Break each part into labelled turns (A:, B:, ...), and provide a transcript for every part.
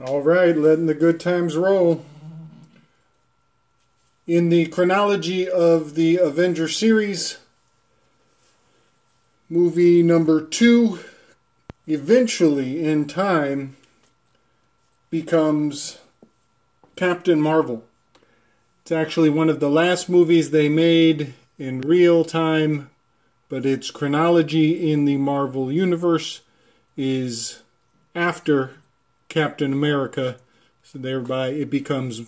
A: All right, letting the good times roll. In the chronology of the Avenger series, movie number 2, eventually in time, becomes Captain Marvel. It's actually one of the last movies they made in real time, but its chronology in the Marvel Universe is after Captain America, so thereby it becomes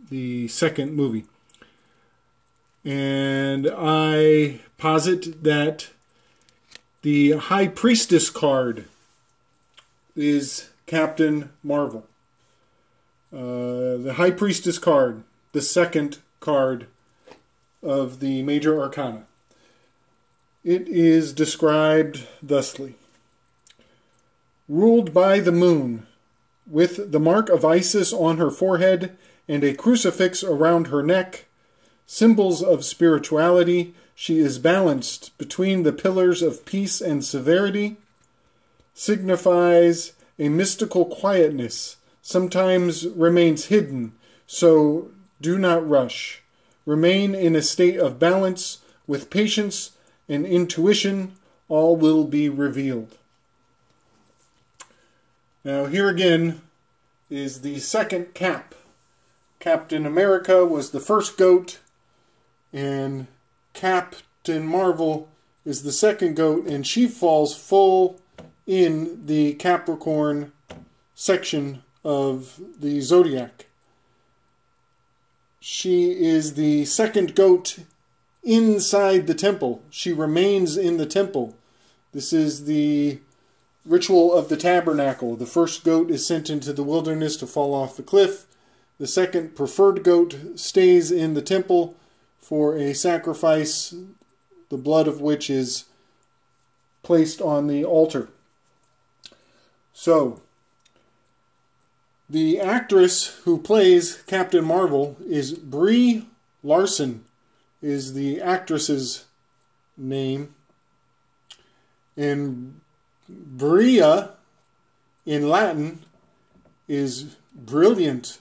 A: the second movie. And I posit that the High Priestess card is Captain Marvel. The High Priestess card, the second card of the Major Arcana. It is described thusly. Ruled by the moon, with the mark of Isis on her forehead and a crucifix around her neck, symbols of spirituality, she is balanced between the pillars of peace and severity, signifies a mystical quietness, sometimes remains hidden, so do not rush. Remain in a state of balance, with patience and intuition, all will be revealed. Now here again is the second Cap. Captain America was the first goat, and Captain Marvel is the second goat, and she falls full in the Capricorn section of the Zodiac. She is the second goat inside the temple. She remains in the temple. This is the ritual of the tabernacle. The first goat is sent into the wilderness to fall off the cliff. The second preferred goat stays in the temple for a sacrifice, the blood of which is placed on the altar. So, the actress who plays Captain Marvel is Brie Larson, is the actress's name. And Bria in Latin is brilliant,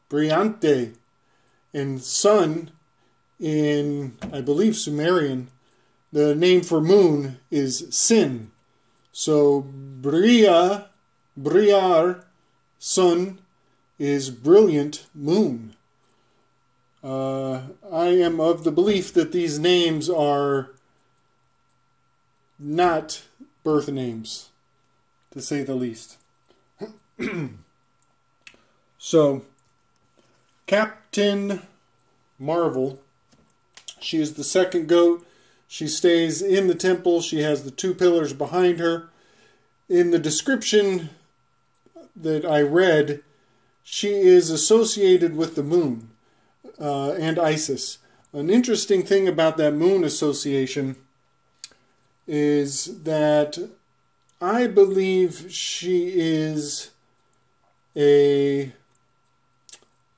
A: brillante, and sun in, I believe, Sumerian, the name for moon is Sin. So Bria, brillar, sun is brilliant moon. I am of the belief that these names are not birth names, to say the least. So, Captain Marvel, she is the second goat. She stays in the temple. She has the two pillars behind her. In the description that I read, she is associated with the moon and Isis. An interesting thing about that moon association is that I believe she is a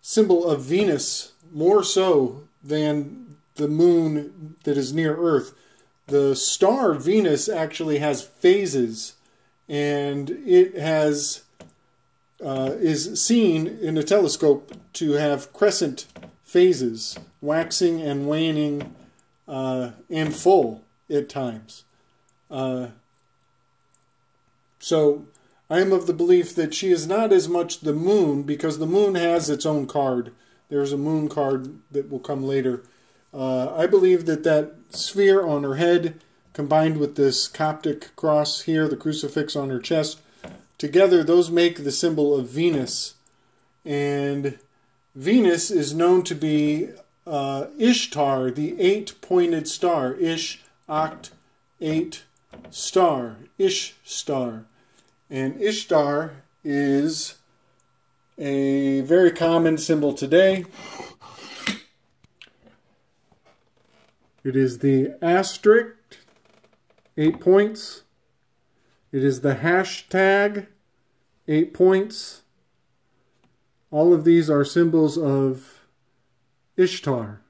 A: symbol of Venus more so than the moon that is near Earth. The star Venus actually has phases, and it has is seen in a telescope to have crescent phases, waxing and waning and full at times. So I am of the belief that she is not as much the moon, because the moon has its own card. There's a moon card that will come later. I believe that that sphere on her head, combined with this Coptic cross here, the crucifix on her chest, together those make the symbol of Venus. And Venus is known to be Ishtar, the 8-pointed star. Ish, Acht, 8, star. Ishtar. And Ishtar is a very common symbol today. It is the asterisk, 8 points. It is the hashtag, 8 points. All of these are symbols of Ishtar.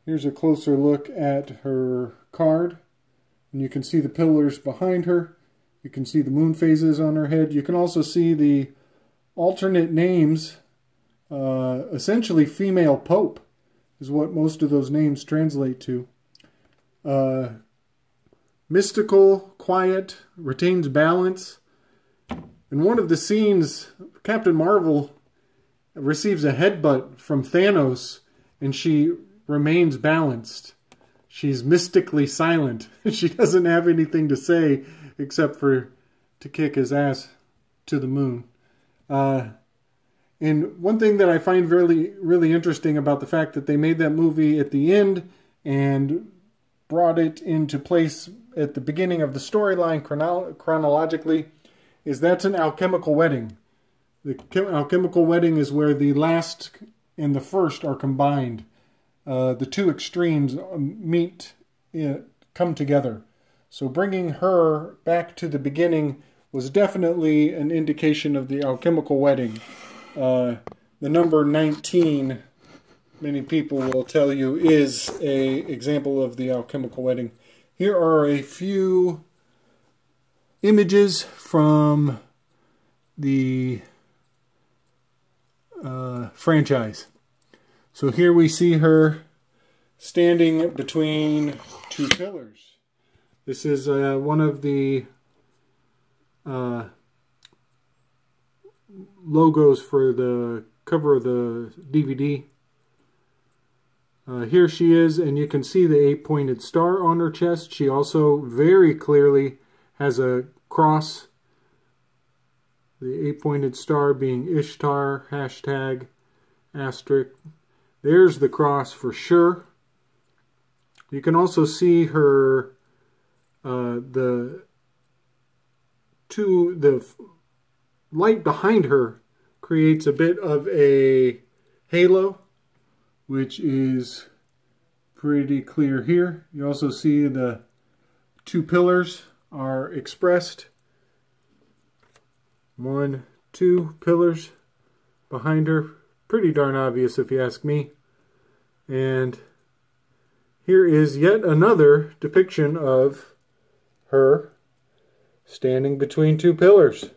A: Here's a closer look at her card. And you can see the pillars behind her. You can see the moon phases on her head. You can also see the alternate names, essentially female pope is what most of those names translate to. Mystical, quiet, retains balance. In one of the scenes, Captain Marvel receives a headbutt from Thanos, and she remains balanced. She's mystically silent. She doesn't have anything to say except for to kick his ass to the moon. And one thing that I find really interesting about the fact that they made that movie at the end and brought it into place at the beginning of the storyline chronologically is that's an alchemical wedding. The alchemical wedding is where the last and the first are combined. The two extremes meet, come together. So bringing her back to the beginning was definitely an indication of the alchemical wedding. The number 19, many people will tell you, is an example of the alchemical wedding. Here are a few images from the franchise. So here we see her standing between two pillars. This is one of the logos for the cover of the DVD. Here she is, and you can see the 8-pointed star on her chest. She also very clearly has a cross. The 8-pointed star being Ishtar, hashtag, asterisk. There's the cross for sure. You can also see her, the light behind her creates a bit of a halo, which is pretty clear here. You also see the two pillars are expressed. 1, 2 pillars behind her. Pretty darn obvious if you ask me. And here is yet another depiction of her standing between two pillars.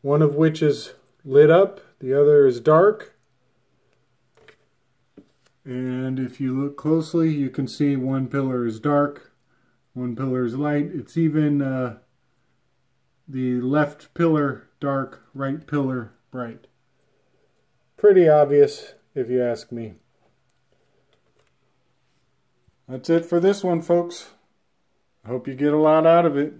A: One of which is lit up, the other is dark. And if you look closely, you can see one pillar is dark, one pillar is light. It's even the left pillar dark, right pillar bright. Pretty obvious if you ask me. That's it for this one, folks. I hope you get a lot out of it.